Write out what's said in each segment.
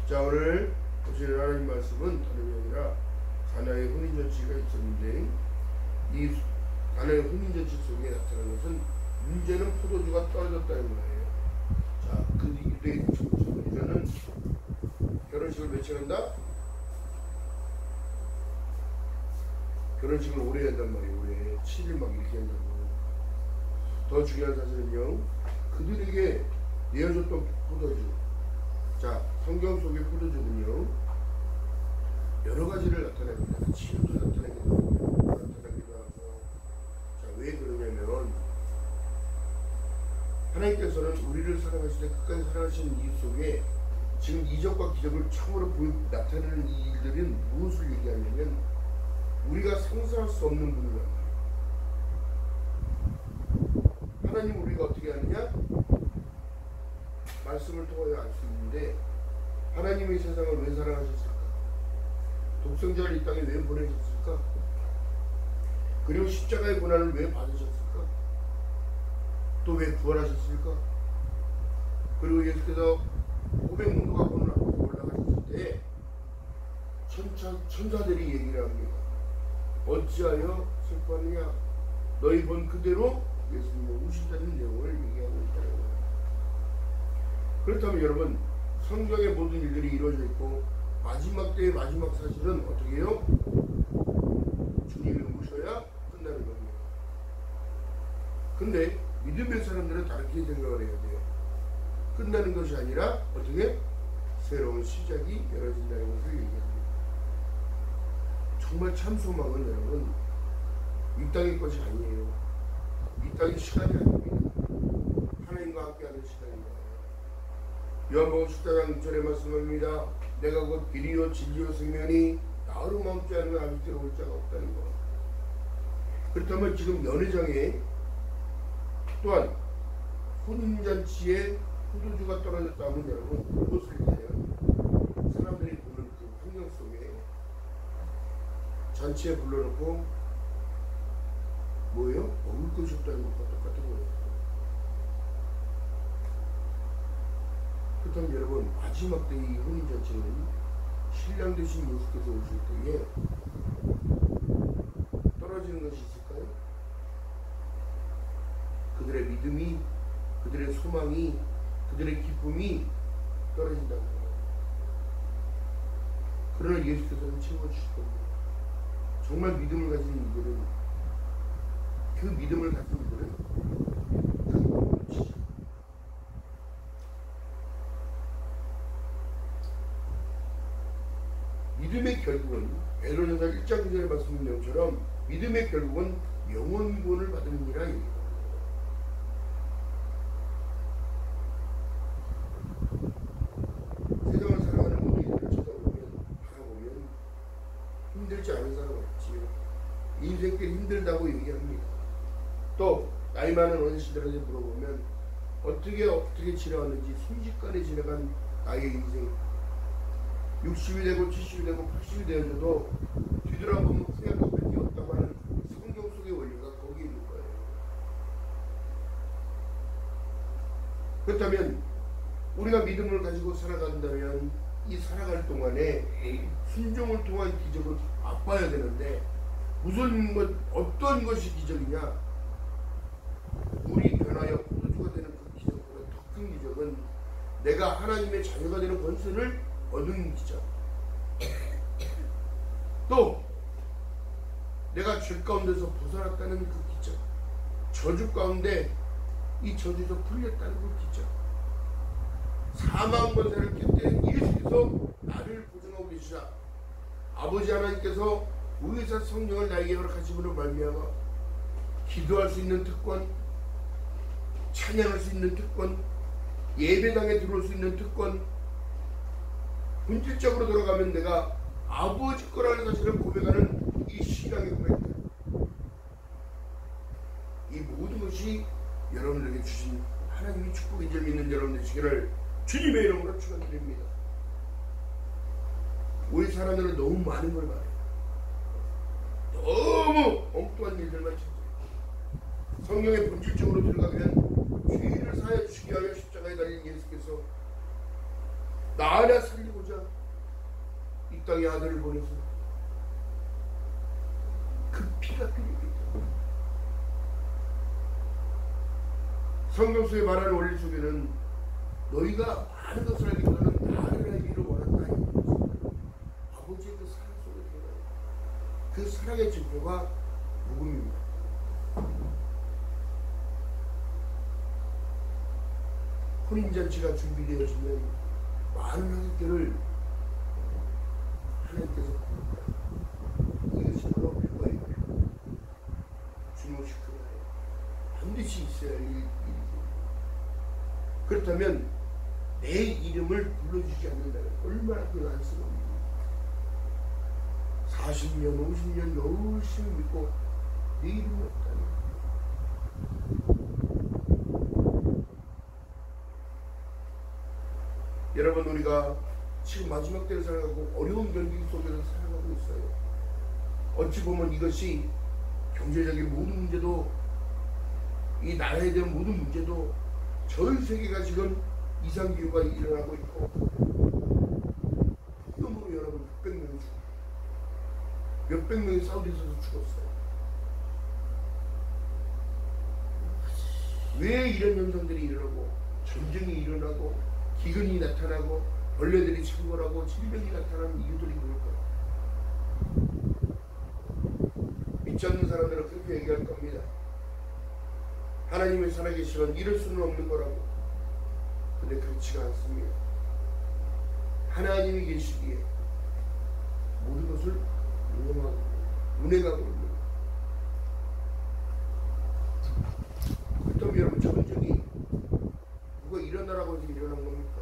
자, 오늘 보시는 하나님 말씀은 다름이 아니라 가나의 혼인잔치가 있었는데, 이 가나의 혼인잔치 속에 나타난 것은 문제는 포도주가 떨어졌다는 거예요. 자, 그 유대인 우리는 결혼식을 며칠 한다? 결혼식을 오래 한단 말이에요. 오래 7일 막 이렇게 한다고. 더 중요한 사실은요, 그들에게 내어줬던 포도주. 자, 성경 속의 포도주는요 여러 가지를 나타냅니다. 치유도 나타내기도 하고. 자, 왜 그러냐면 하나님께서는 우리를 사랑하실 때 끝까지 사랑하시는 이유 속에 지금 이적과 기적을 처음으로 나타내는 이 일들은 무엇을 얘기하냐면 우리가 상상할 수 없는 분을 만나요. 하나님 우리가 어떻게 하느냐? 말씀을 통하여 알 수 있는데, 하나님의 세상을 왜 사랑하셨을까? 독생자를 이 땅에 왜 보내셨을까? 그리고 십자가의 고난을 왜 받으셨을까? 또 왜 부활하셨을까? 그리고 예수께서 500문도가 보는 앞에 올라가셨을 때 천사들이 얘기를 합니다. 어찌하여 슬퍼하느냐? 너희 본 그대로 예수님은 우신다는 내용을 얘기하고 있다는 거예요. 그렇다면 여러분, 성경의 모든 일들이 이루어져 있고 마지막 때의 마지막 사실은 어떻게 해요? 주님을 모셔야 끝나는 겁니다. 근데 믿음의 사람들은 다르게 생각을 해야 돼요. 끝나는 것이 아니라 어떻게? 새로운 시작이 열어진다는 것을 얘기합니다. 정말 참 소망은 여러분, 이 땅의 것이 아니에요. 이 땅의 시간이 아닙니다. 하나님과 함께하는 시간입니다. 요한복음 10장 6절에 말씀합니다. 내가 곧 길이요 진리요 생명이 나로 멈지 않으면 아버지께로 올 자가 없다는 것. 그렇다면 지금 연회장에 또한 혼인잔치에 포도주가 떨어졌다면 여러분 무엇을 얘기해요? 사람들이 보는 그 환경 속에 잔치에 불러놓고 뭐예요? 먹을 것이 없다는 것과 똑같은 거예요. 그렇다면 여러분, 마지막 때 이 혼인잔치는 신랑 되신 예수께서 오실 때에 떨어지는 것이 있을까요? 그들의 믿음이, 그들의 소망이, 그들의 기쁨이 떨어진다는 거예요. 그러나 예수께서는 채워주실 겁니다. 정말 믿음을 가진 이들은, 그 믿음을 가진 이들은 그 믿음을 믿음의 결국은 베드로전서 1장 9절에 말씀드린 내용처럼 믿음의 결국은 영원구원을 받음이라 얘기합니다. 세상을 살아가는 모든 이들을 쳐다보면 바라보면 힘들지 않은 사람 없지요. 인생길 힘들다고 얘기합니다. 또 나이 많은 어르신들한테 물어보면 어떻게 지나왔는지 순식간에 지나간 나의 인생, 60이 되고 70이 되고 80이 되어져도 뒤돌아보면 후회할 것밖에 없다고 하는 성경 속의 원리가 거기에 있는 거예요. 그렇다면 우리가 믿음을 가지고 살아간다면 이 살아갈 동안에 순종을 통한 기적을 맛봐야 되는데 어떤 것이 기적이냐? 물이 변하여 포도주가 되는 그 기적보다 더 큰 기적은 내가 하나님의 자녀가 되는 권세를 얻은 기적. 또 내가 죄 가운데서 벗어났다는 그 기적. 저주 가운데 이 저주에서 풀렸다는 그 기적. 사망 권세를 깼때 예수께서 나를 보존하고 계시자. 아버지 하나님께서 의사 성령을 나에게 허락하심으로 말미암아 기도할 수 있는 특권, 찬양할 수 있는 특권, 예배당에 들어올 수 있는 특권, 본질적으로 돌아가면 내가 아버지 거라는 사실을 고백하는 이 신앙의 고백들, 이 모든 것이 여러분들에게 주신 하나님의 축복인 줄 믿는 여러분 되시기를 주님의 이름으로 축원드립니다. 우리 사람들은 너무 많은 걸 말해요. 너무 엉뚱한 일들만 찾아요. 성경에 본질적으로 들어가면 죄를 사하여 주시기 위하여 십자가에 달린 예수께서 나 하나 살리고자 이 땅에 아들을 보내서 그 피가 필요했기 때문에 성경서에 말하는 원리 속에는 너희가 많은 것을 알기보다는 나를 알기를 원한다. 아버지의 그 사랑 속에 들어가요. 그 사랑의 증거가 복음입니다. 혼인잔치가 준비되어지면 많은 하객들을 하나님께서 부릅니다. 이것이 바로 그거예요. 주님을 시켜나요. 반드시 있어야 할 일이죠. 그렇다면 내 이름을 불러주지 않는다면 얼마나 그 안쓰러움이 40년, 50년 열심히 믿고 내 이름이 없다니. 여러분, 우리가 지금 마지막 때를 살아가고 어려운 경기 속에서 살아가고 있어요. 어찌 보면 이것이 경제적인 모든 문제도, 이 나라에 대한 모든 문제도, 전 세계가 지금 이상기후가 일어나고 있고, 폭염으로 여러분 600명이 죽고 몇백 명이 사우디에서도 죽었어요. 왜 이런 현상들이 일어나고 전쟁이 일어나고 기근이 나타나고 벌레들이 창궐하고 질병이 나타나는 이유들이 뭘까요? 믿지 않는 사람들은 그렇게 얘기할 겁니다. 하나님이 살아계시면 이럴 수는 없는 거라고. 근데 그렇지가 않습니다. 하나님이 계시기에 모든 것을 운행하고 있는. 그렇다면 여러분, 전쟁이 누가 일어나라고 해서 일어난 겁니까?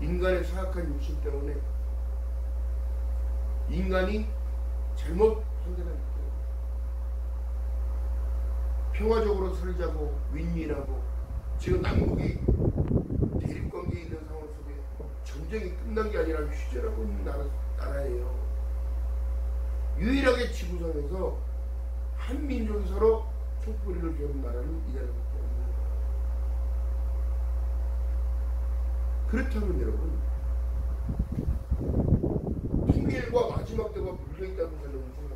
인간의 사악한 욕심 때문에, 인간이 잘못 판단하기 때문에, 평화적으로 살자고 윈윈하고, 지금 남북이 대립관계에 있는 상황 속에 전쟁이 끝난 게 아니라 휴전하고 있는 나라예요. 유일하게 지구상에서 한 민족이 서로 촛불이를 배운 나라는 이 나라밖에 없는 거예요. 그렇다면 여러분, 통일과 마지막 때가 물려있다고 저는 생각합니다.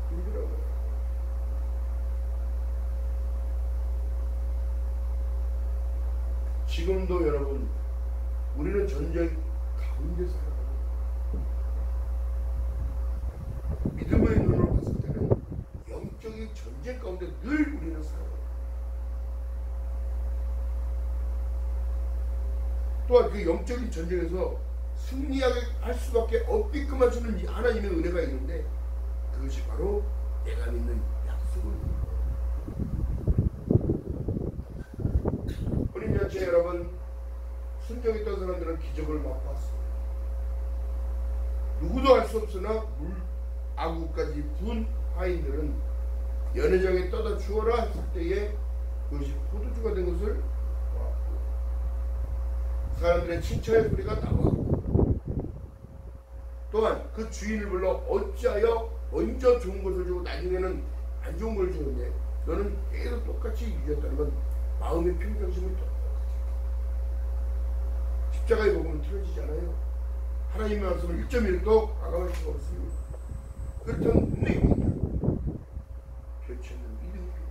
힘들어요. 지금도 여러분, 우리는 전쟁 가운데 살아가고, 믿음의 눈으로 봤을 때는 영적인 전쟁 가운데 늘 우리는 살아가고, 또한 그 영적인 전쟁에서 승리하게 할 수밖에 없게끔 하시는 하나님의 은혜가 있는데, 그것이 바로 내가 믿는 약속을. 혼인잔치 여러분, 순종했던 사람들은 기적을 맛봤어요. 누구도 알 수 없으나 물 아구까지 부은 화인들은 연회장에 떠다 주어라 했을 때에 그것이 포도주가 된 것을 보았고, 사람들의 칭찬의 소리가 나왔고, 또한 그 주인을 불러 어찌하여 먼저 좋은 것을 주고 나중에는 안 좋은 걸 주는데 너는 계속 똑같이 유지했다는 건 마음의 평정심을 똑같이. 십자가의 복음은 틀어지지 않아요. 하나님의 말씀을 1.1도 과감할 수가 없습니다. 그렇다면 분명히 변치 않는 믿음이 필요해요.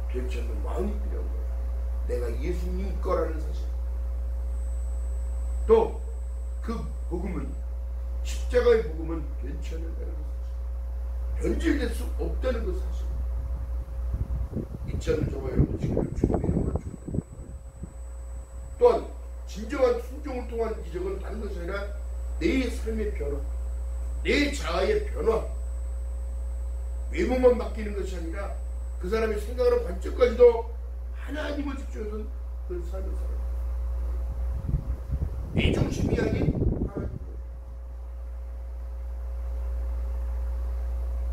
변치 않는 마음이 필요한 거예요. 내가 예수님 거라는 사실. 또 그 복음은, 십자가의 복음은 변치 않는다는 것 사실, 변질될 수 없다는 것 사실. 잊지 않는 저와 여러분, 지금 주님의 이름을 줍니다. 또한 진정한 순종을 통한 기적은 다른 것이 아니라 내 삶의 변화, 내 자아의 변화, 외모만 바뀌는 것이 아니라 그 사람의 생각하는 관점까지도 하나님을 집중해서 그 삶을 살아요. 내 중심이 아닌 하나님.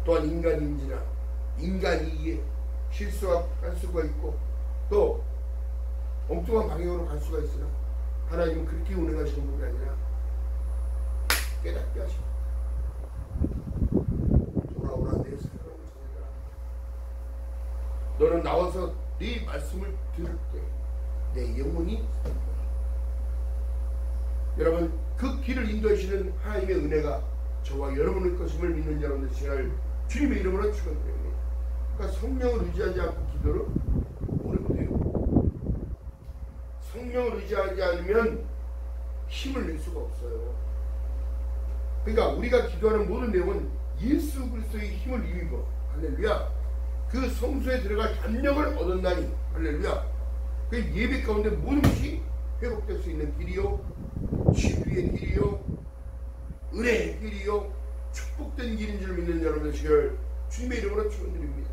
또한 인간인지라 인간이기에 실수할 수가 있고 또 엉뚱한 방향으로 갈 수가 있으나 하나님은 그렇게 운행하시는 분이 아니라 깨닫게 하십니다. 돌아오라 내 사랑을 찾으라. 너는 나와서 네 말씀을 들을 때 내 영혼이 여러분 그 길을 인도하시는 하나님의 은혜가 저와 여러분의 것임을 믿는 여러분들 시간을 주님의 이름으로 축원드립니다. 그러니까 성령을 의지하지 않고 기도를 오래 못해요. 성령을 의지하지 않으면 힘을 낼 수가 없어요. 그러니까 우리가 기도하는 모든 내용은 예수 그리스도의 힘을 입어 할렐루야. 그 성소에 들어갈 담력을 얻었나니 할렐루야. 그 예배 가운데 모든 것이 회복될 수 있는 길이요, 치유의 길이요, 은혜의 길이요, 축복된 길인 줄 믿는 여러분 되시기를 주님의 이름으로 축원드립니다.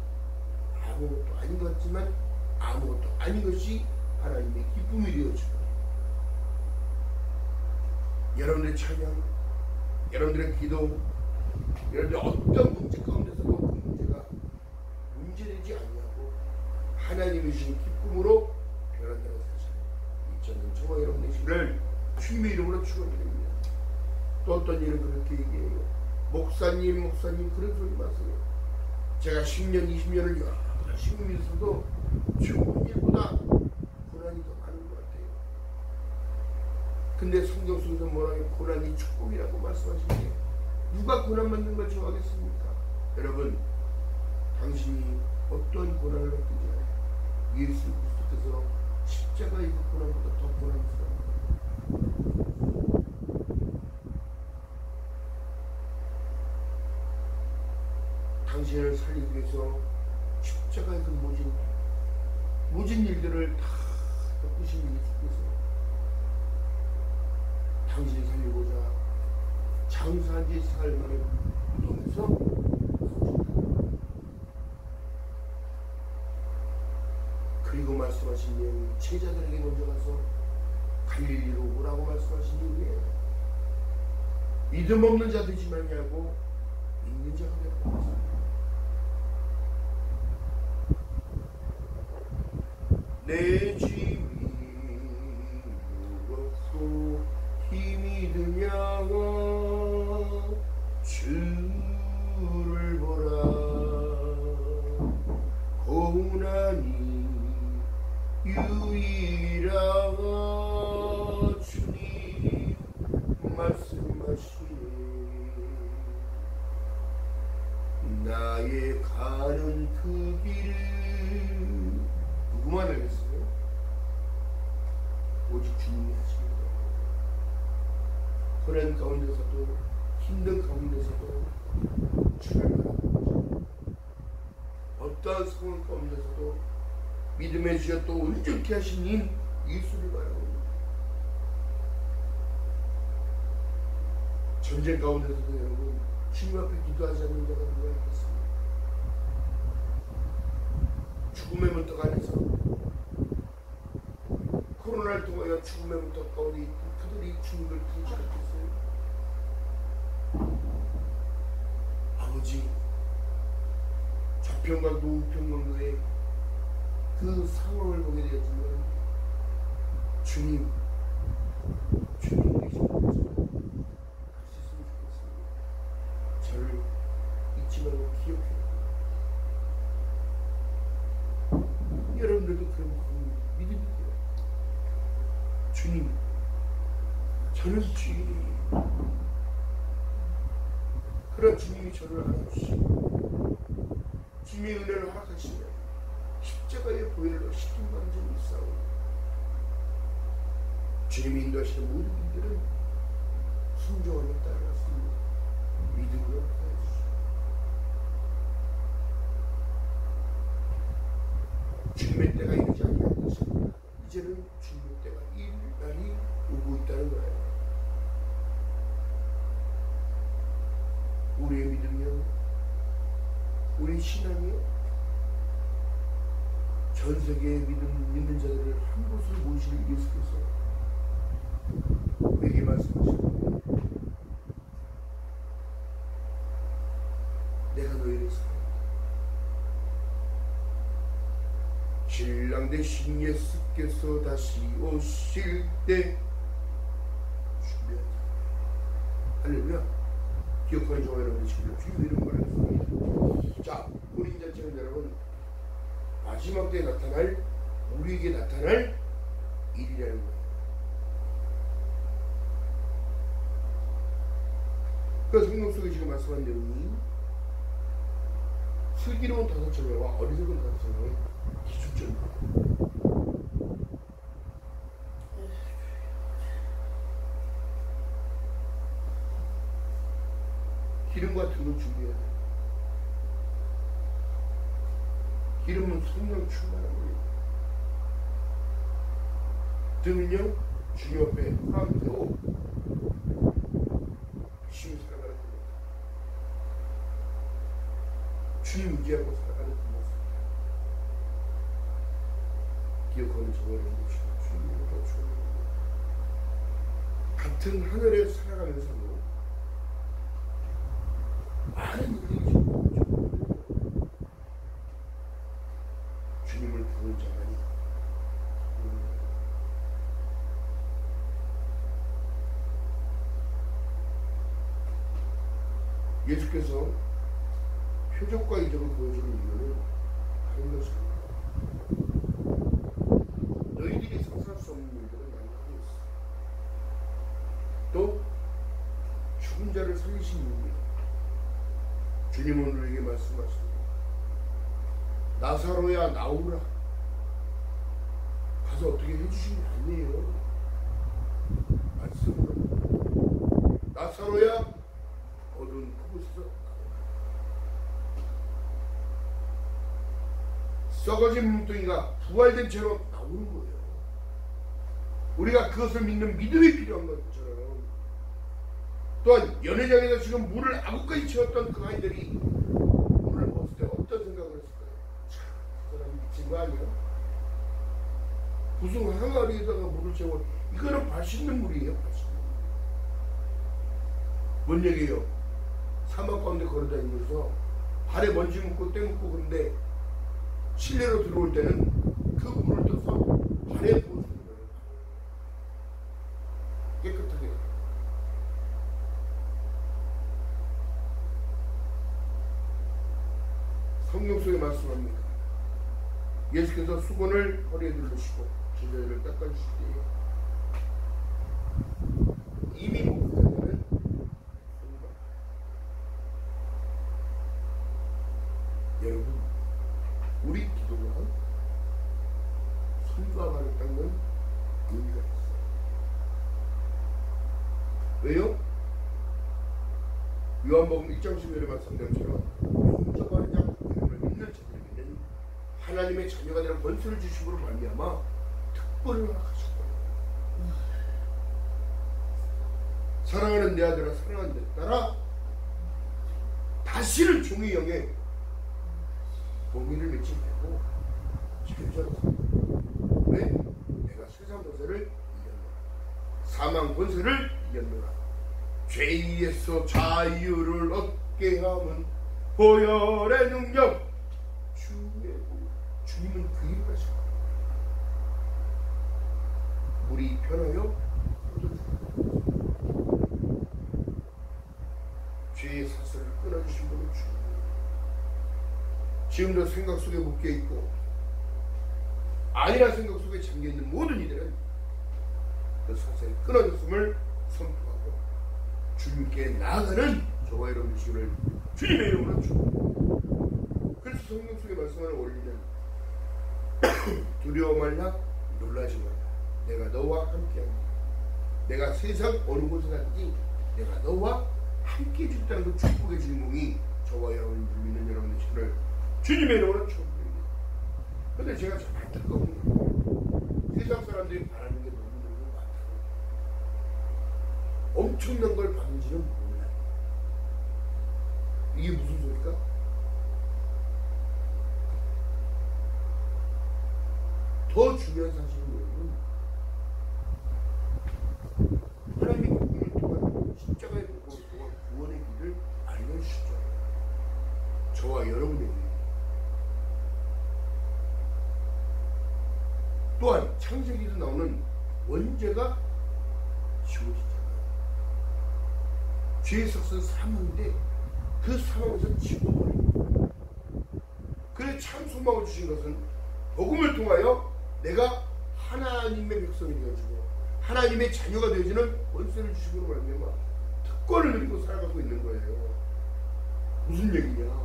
아무것도 아닌 것 같지만 아무것도 아닌 것이 하나님의 기쁨이 되어주고 여러분들의 찬양, 여러분들의 기도, 여러분들 어떤 문제 가운데서도 그 문제가 문제되지 않냐고 하나님이 주신 기쁨으로 변한다는 사실 저는 정말 여러분 되시기를 주님의 이름으로 축원드립니다. 또 어떤 일은 그렇게 얘기해요. 목사님 그런 소리 마세요. 제가 10년 20년을 열심히 믿어서도 좋은 일보다 고난이 더 많은 것 같아요. 근데 성경 속에서 뭐라고 고난이 축복이라고 말씀하시는데 누가 고난 받는 걸 좋아하겠습니까? 여러분 당신이 어떤 고난을 받든지 예수 그리스도께서 십자가의 그 고난보다 더 고난스러운 당신을 살리기 위해서 십자가의 그 모진 일들을 다 겪으신 예수께서 당신을 살리고자 장사한 지 사흘 만에 무덤에서 나오셨다. 그리고 말씀하신 내용이 제자들에게 먼저 가서 갈릴리로 오라고 말씀하신 이후에 믿음 없는 자 되지 말냐고 믿는 자가 되라고 말씀합니다. 내 짐이 무겁고 힘이 드냐 주를 보라 고난이 유일하가 주님 말씀하시네. 나의 가는 그 길을 누구만 알겠어요? 오직 주님이 하십니다. 고난 가운데서도 힘든 가운데서도 주를 바라보고 어떠한 상황 가운데서도 믿음의 주여 또 온전케 하신 인 예수를 바라봅니다. 전쟁 가운데서도 여러분 주님 앞에 기도하지 않는 자가 누가 있겠습니까? 죽음의 문턱 안에서 코로나를 통하여 죽음의 문턱 가운데 있던 그들이 주님을 부르지 않겠어요? 아버지 좌편과 우편강도의 그 상황을 보게 되었지만 주님 되신 것을 할 수 있으면 좋겠습니다. 저를 잊지 말고 기억해요. 여러분들도 그런 믿음이 돼요. 주님 저는 주인이에요. 그런 주님이 저를 알아주시고 주님의 은혜를 허락하시며 십자가의 보혈로 씻김받은 점이 있사오니 주님이 인도하시는 모든 일들은 순종하며 따라갔습니다. 믿음으로 따라주시오. 주님의 때가 이르지 아니한 것입니다. 이제는 주님의 때가 이 날이 오고 있다는 거예요. 우리의 믿음이요, 우리 신앙이요, 전 세계의 믿는 자들을 한 곳으로 모시는 예수께서 우리에게 말씀하시고 내가 너희를 사랑한다. 신랑 되신 예수께서 다시 오실 때 준비하자. 할렐루야. 기억하는 저와 여러분의 친구들 주님 이름 말했습니다. 자, 우리 인자체는 여러분 마지막 때에 나타날 우리에게 나타날 일이라는 거예요. 그러니까 성경 속에 지금 말씀한 내용이 슬기로운 5처녀와 어리석은 5처녀의 기준점입니다. 기름 같은 거 준비해야 돼요. 기름은 성령 충만한 거예요. 등은요, 주님 앞에 호랑이로 열심히 살아가는 겁니다. 주님 의지하고 살아가는 그 모습입니다. 기억하는 저와의 모습이 주님으로 더 주옵니다. 같은 하늘에 살아가면서도 많은 일들이 주님을 부른 자만이 예수께서 표적과 이적을 보여주는 이유는 다른 것입니다. 너희들이 상상할 수 없는 일들은 많이 하고 있어. 또 죽은 자를 살리신 이유입니다. 주님은 우리에게 말씀하십니다. 나사로야 나오라. 가서 어떻게 해주신 게 아니에요. 말씀으로 나사로야 어두운 그곳에서 나오라. 썩어진 몸뚱이가 부활된 채로 나오는 거예요. 우리가 그것을 믿는 믿음이 필요한 것처럼 또한 연회장에서 지금 물을 아구까지 채웠던 그 아이들이 물을 먹을 때 어떤 생각을 했을까요? 참, 그 사람이 미친 거 아니야? 무슨 항아리에다가 물을 채워. 이거는 맛있는 물이에요. 맛있는 물. 뭔 얘기예요? 사막 가운데 걸어다니면서 발에 먼지 묻고 때 묻고 그런데 실내로 들어올 때는 그 물을 떠서 발에 부어주는 거예요. 깨끗하게. 성경 속에 말씀합니다. 예수께서 수건을 허리에 둘르시고 주저리를 닦아주실 때에 이미 목사님은 여러분, 우리 기도가 손과 발을 닦는 의미가 있어요. 왜요? 요한복음 1장 11절의 말씀대로처럼 용서와 이름을 믿는 자들에게는 하나님의 자녀가 되는 권세를 주심으로 말미암아 특권을 허락하셨다. 사랑하는 내 아들아, 사랑하는 내 딸아, 다시는 종의 영에 봉인을 맺지 말고 지켜줘라. 왜? 내가 세상 권세를 이겼노라. 사망 권세를 이겼노라. 죄에서 자유를 얻게 함은 보혈의 능력. 주님은 그 일을 하십니다. 물이 편하여 죄의 사슬을 끊어주신 분은 주님. 지금도 생각 속에 묶여있고 아니라 생각 속에 잠겨있는 모든 이들은 그 사슬이 끊어졌음을 선포하고 주님께 나아가는 저와 여러분 되시기를 주님의 이름으로 축원합니다. 그래서 성경 속에 말씀하는 원리는 두려워 말라, 놀라지 말라. 내가 너와 함께한다. 내가 세상 어느 곳에 가든지 내가 너와 함께 해주겠다는 그 축복의 주인공이 저와 여러분을 믿는 여러분 되시기를 주님의 이름으로 축원드립니다. 그런데 제가 참 안타까운 게 세상 사람들이 바라는 게 너무 많다고. 엄청난 걸 받는지는 몰라요. 이게 무슨 소리일까? 더 중요한 사실은 뭐냐면 하나님의 복음을 통한 십자가의 복음을 통한 구원의 길을 알려주셨죠. 저와 여러분에게. 또한 창세기에서 나오는 원죄가 지워지잖아요. 죄의 삭은 사망인데 그 사망에서 지워버립니다. 그래 참 소망을 주신 것은 복음을 통하여 내가 하나님의 백성이 되어지고 하나님의 자녀가 되어지는 권세를 주시고 말미암아 특권을 누리고 살아가고 있는 거예요. 무슨 얘기냐?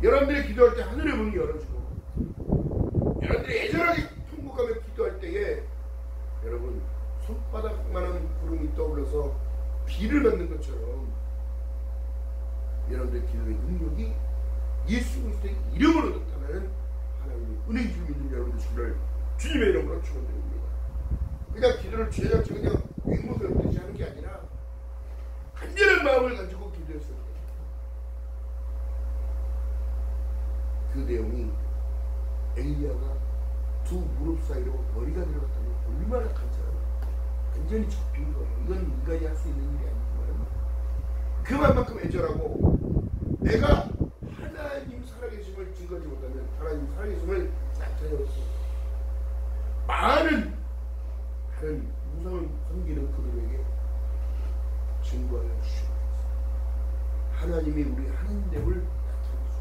여러분들이 기도할 때 하늘의 문이 열어지고 여러분들이 애절하게 통곡하며 기도할 때에 여러분 손바닥만한 구름이 떠올라서 비를 맞는 것처럼 여러분들의 기도의 능력이 예수 그리스도의 이름으로 나타나는 하나님의 은혜인 줄 믿는 여러분들 주를 주님의 이름으로 축원드립니다. 그냥 기도를 주저앉지 그냥 앵무새를 하는 게 아니라 간절한 마음을 가지고 기도했을 때 그 내용이 엘리야가 두 무릎 사이로 머리가 들어갔다니 얼마나 간절하고 완전히 접힌 거예요. 이건 인간이 할 수 있는 일이 아니지만 그만큼 애절하고 내가 하나님 살아계심을 증거하지 못하면 하나님 살아계심을 나타내지 못합니다. 많은 다른 우상을 섬기는 그들에게 증거하여 주시옵소서. 하나님이 우리 하나님됨을 나타내 주옵소서.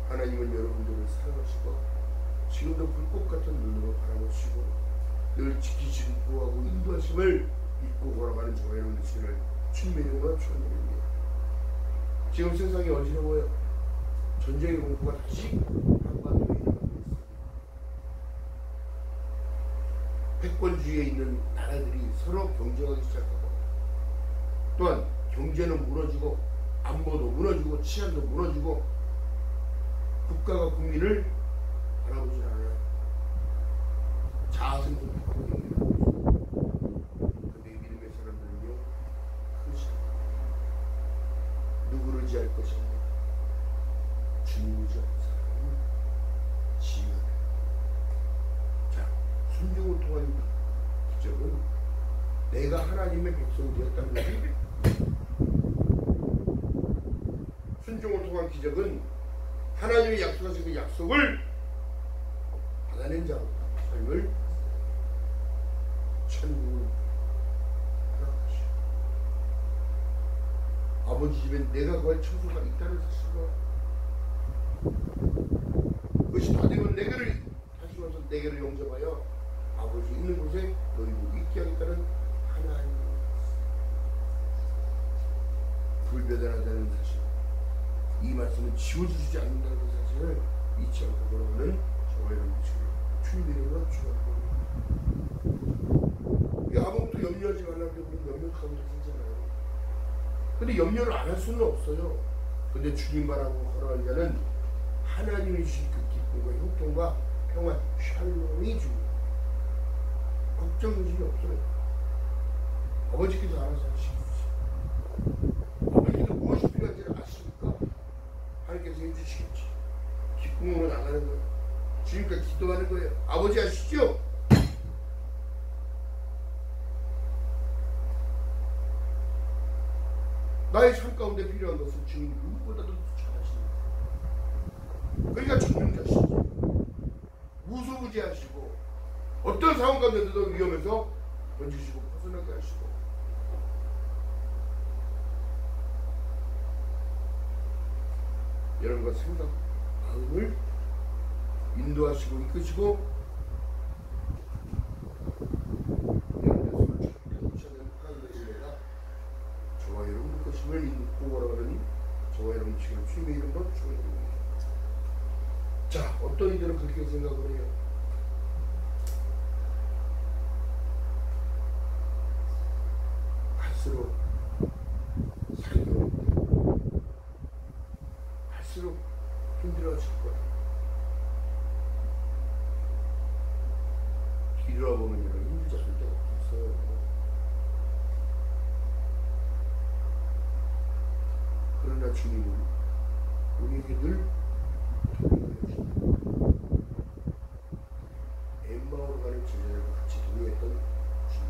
하나님은 여러분들을 사랑하시고 지금도 불꽃 같은 눈으로 바라보시고 늘 지키시고 보호하고 인도하심을 믿고 걸어가는 저와 여러분 되시기를 주님의 이름으로 축원드립니다. 지금 세상이 어지러워요. 전쟁의 공포가 다시 한반도에 일어나고 있습니다. 패권주의에 있는 나라들이 서로 경쟁하기 시작하고 또한 경제는 무너지고 안보도 무너지고 치안도 무너지고 국가가 국민을 바라보질 않아요. 자아생존 그런데 믿음의 사람들은요 그것이다. 누구를 의지할 것이 아니라 주님을 의지하는 사람은 지혜가 돼. 자, 순종을 통한 기적은 내가 하나님의 백성이 되었다는 것이 순종을 통한 기적은 하나님의 약속하신 그 약속을 받아낸 자로 삶을 천국을 허락하시오. 아버지 집엔 내가 거할 처소가 있다는 사실과 그것이 다 되면 내게를 다시 와서 내게를 용접하여 아버지 있는 곳에 너희도 있게 하겠다는 하나님의 불변하다는 사실, 이 말씀은 지워주시지 않는다는 사실을 잊지 않고 걸어가는 저와 여러분 주님의 이름으로 축원합니다. 아무것도 염려하지 말라고 우리는 염려 가운데 살잖아요. 근데 염려를 안 할 수는 없어요. 근데 주님 바라고 걸어가는 자는 하나님이 주신 그 기쁨과 형통과 평안, 샬롬이 줍니다. 걱정 의심이 없어요. 아버지께서 알아서 하시겠지. 아버지께서 무엇이 필요한지를 아십니까? 하나님께서 해주시겠지. 기쁨으로 나가는 거예요. 주님께 기도하는 거예요. 아버지 아시죠? 나의 삶 가운데 필요한 것은 주님이 누구보다도 잘 아십니다. 그러니까 전능자시죠. 무소부지하시고 어떤 상황 가운데도 위험해서 던지시고 벗어나게 하시고 여러분과 생각, 마음을 인도하시고 이끄시고 여러분의 손을 쫙 펴놓지 않는 하나님의 은혜가 저와 여러분의 것임을 믿고 걸어가는 저와 여러분 지금 주님의 이름으로 축원드립니다. 자, 어떤 이들은 그렇게 생각을 해요. 갈수록 살기 어렵다. 갈수록 힘들어질 거야. 뒤돌아보면 여러분 힘들지 않을 때가 없어요. 그러나 주님은 우리에게 늘 동행하여 주십니다. 엠마오로 가는 제자들과 같이 동행했던 주님.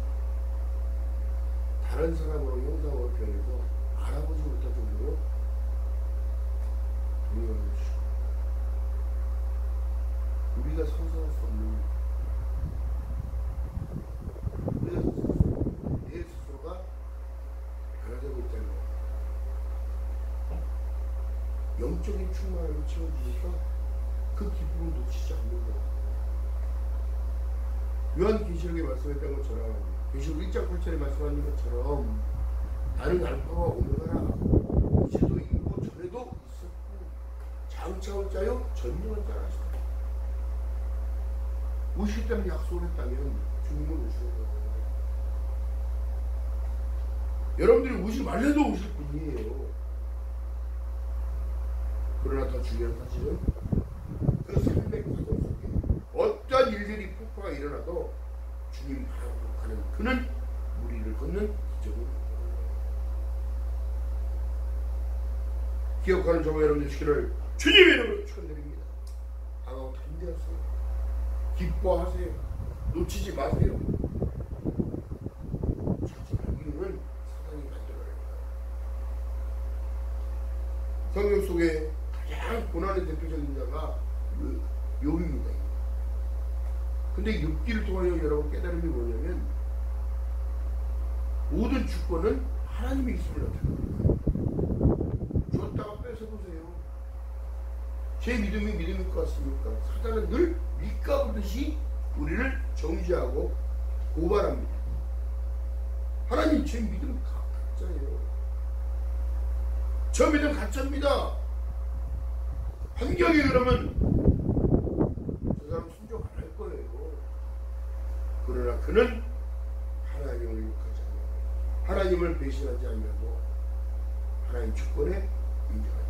다른 사람으로 형상으로 변해서 알아보지 못할 정도로 동행하여 주시고 우리가 상상할 수 없는 내 스스로가 변할 영적인 충만함을 채워주니까 그 기쁨을 놓치지 않는 거예요. 요한계시록에 말씀했던 것처럼 계시록 1장 8절에 말씀하는 것처럼 나는 알파와 오메가라, 이제도 있고 전에도 있었고 장차 올 자요 전능한 자라 하시다. 오시겠다는 약속을 했다면 주님은 오시는 거예요. 여러분들이 오지 말래도 오실 분이에요. 그러나 더 중요한 사실은 그 삶의 과정 속에 어떠한 일들이 폭파가 일어나도 주님 바라보고 가는 그는 무리를 걷는 기적을 기억하는 저와 여러분들 되시기를 주님의 이름으로 축원드립니다. 강하고 담대하세요. 기뻐하세요. 놓치지 마세요. 자칫한 이유는 사단이 만들어낼 거예요. 성경 속에 가장 고난의 대표적인 자가 욥입니다. 근데 욥기를 통하여 여러분 깨달음이 뭐냐면 모든 주권은 하나님이 있음을 나타냅니다. 줬다가 뺏어보세요. 제 믿음이 믿음일 것 같습니까? 사단은 늘 밑가보듯이 우리를 정죄하고 고발합니다. 하나님 제 믿음 가짜예요. 저 믿음 가짜입니다. 환경이 그러면 저 사람 순종 안 할 거예요. 그러나 그는 하나님을 욕하지 않고 하나님을 배신하지 않냐고 하나님 주권에 인정합니다.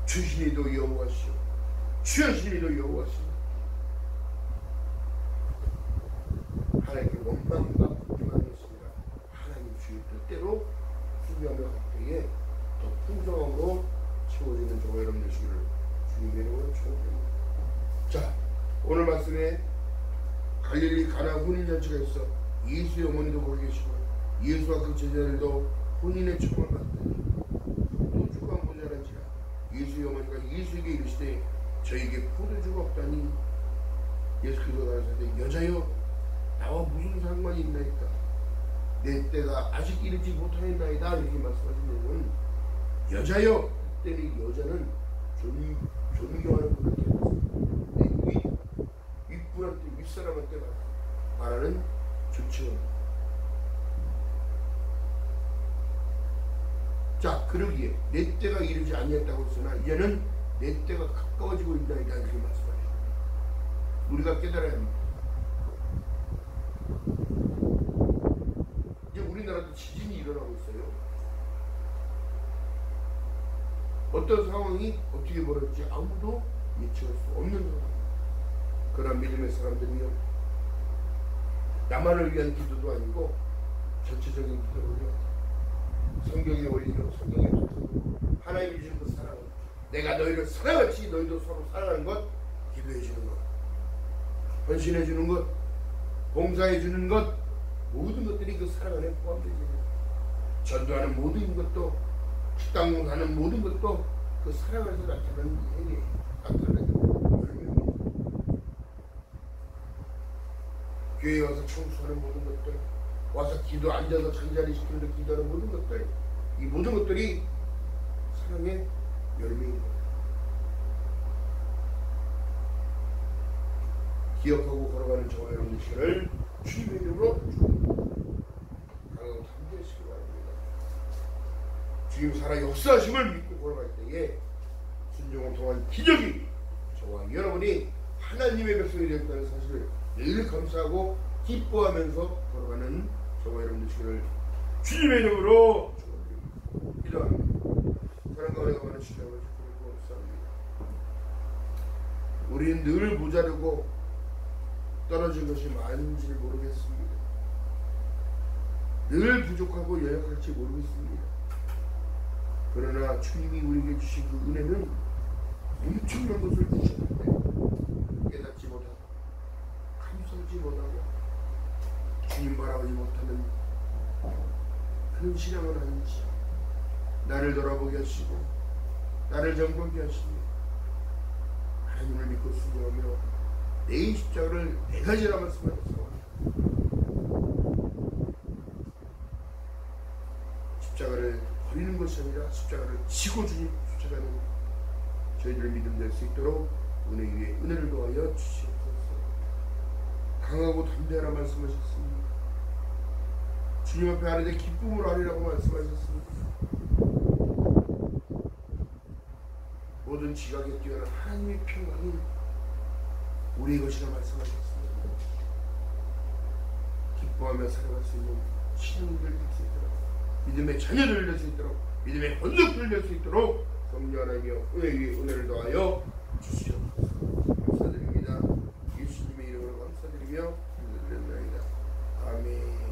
주신이도 여호와시오 주여신이도 여호와시오. 하나님께 원망과 복기만 했습니다. 하나님 주의 뜻대로 순종하며 갈 때에 더 풍성함으로 채워지는 저와 여러분 되시기를 주님의 이름으로 축원드립니다. 자, 오늘 말씀에 갈릴리 가나 혼인잔치가 있어 예수의 어머니도 거기 계시고 예수와 그 제자들도 혼인의 축복을 받았더니 또 주가 모자란지라 예수의 어머니가 예수에게 이르시되 저에게 포도주가 없다니 예수께서 가라사대 여자여 나와 무슨 상관이 있나이까 내 때가 아직 이르지 못하였나이다 이렇게 말씀하신 내용은 여자여 때는 여자는 존경하는 분한테 윗분한테 윗사람한테 말하는 조치원. 자 그러기에 내 때가 이르지 아니했다고 했으나 이제는 내 때가 가까워지고 있나이다 이렇게 말씀하십니다. 우리가 깨달아야 합니다. 이제 우리나라도 지진이 일어나고 있어요. 어떤 상황이 어떻게 벌어질지 아무도 예측할 수 없는 상황. 그러나 믿음의 사람들이요 나만을 위한 기도도 아니고 전체적인 기도를요 성경의 원리로 성경의 말씀으로 하나님이 주신 그 사랑은 내가 너희를 사랑하지 너희도 서로 사랑하는 것 기도해 주는 것 헌신해 주는 것 봉사해 주는 것 모든 것들이 그 사랑 안에 포함되지. 전도하는 모든 것도 식당 하는 모든 것도 그 사랑 안에서 나타나는 행위 나타나는 열매입니다. 교회에 와서 청소하는 모든 것들 와서 기도 앉아서 자기 시키는데 기도하는 모든 것들 이 모든 것들이 사랑의 열매입니다. 기억하고 걸어가는 저와 여러분 되시기를 주님의 이름으로 강하고 담대하시기 바랍니다. 주님 살아 역사하심을 믿고 걸어갈 때에 순종을 통한 기적이 저와 여러분이 하나님의 백성이 되었다는 사실을 늘 감사하고 기뻐하면서 걸어가는 저와 여러분 되시기를 주님의 이름으로 기도합니다. 사랑과 은혜가 많은 주님을 축복합니다. 우리는 늘 모자르고 떨어진 것이 많은지 모르겠습니다. 늘 부족하고 연약할지 모르겠습니다. 그러나 주님이 우리에게 주신 그 은혜는 엄청난 것을 주셨는데 깨닫지 못하고 감사하지 못하고 주님 바라보지 못하는 그런 신앙은 아닌지 나를 돌아보게 하시고 나를 정복하게 하시고 하나님을 믿고 순종하며 내 십자가를 내가 지라 말씀하셨어. 십자가를 버리는 것이 아니라 십자가를 지고 주님 쫓아가는 저희들 믿음 될 수 있도록 은혜 위에 은혜를 더하여 주시옵소서. 강하고 담대하라 말씀하셨습니다. 주님 앞에 아뢰되 기쁨으로 아뢰라고 말씀하셨습니다. 모든 지각에 뛰어난 하나님의 평강이 우리의 것이라 말씀하셨습니다. 기뻐하며 살아갈 수 있는 신앙들 될 수 있도록, 믿음의 자녀들 될 수 있도록, 믿음의 권속들 될 수 있도록 성령 하나님이여 은혜 위에 은혜를 더하여 주시옵소서. 감사드립니다. 예수님의 이름으로 감사드리며 기도드렸나이다. 아멘.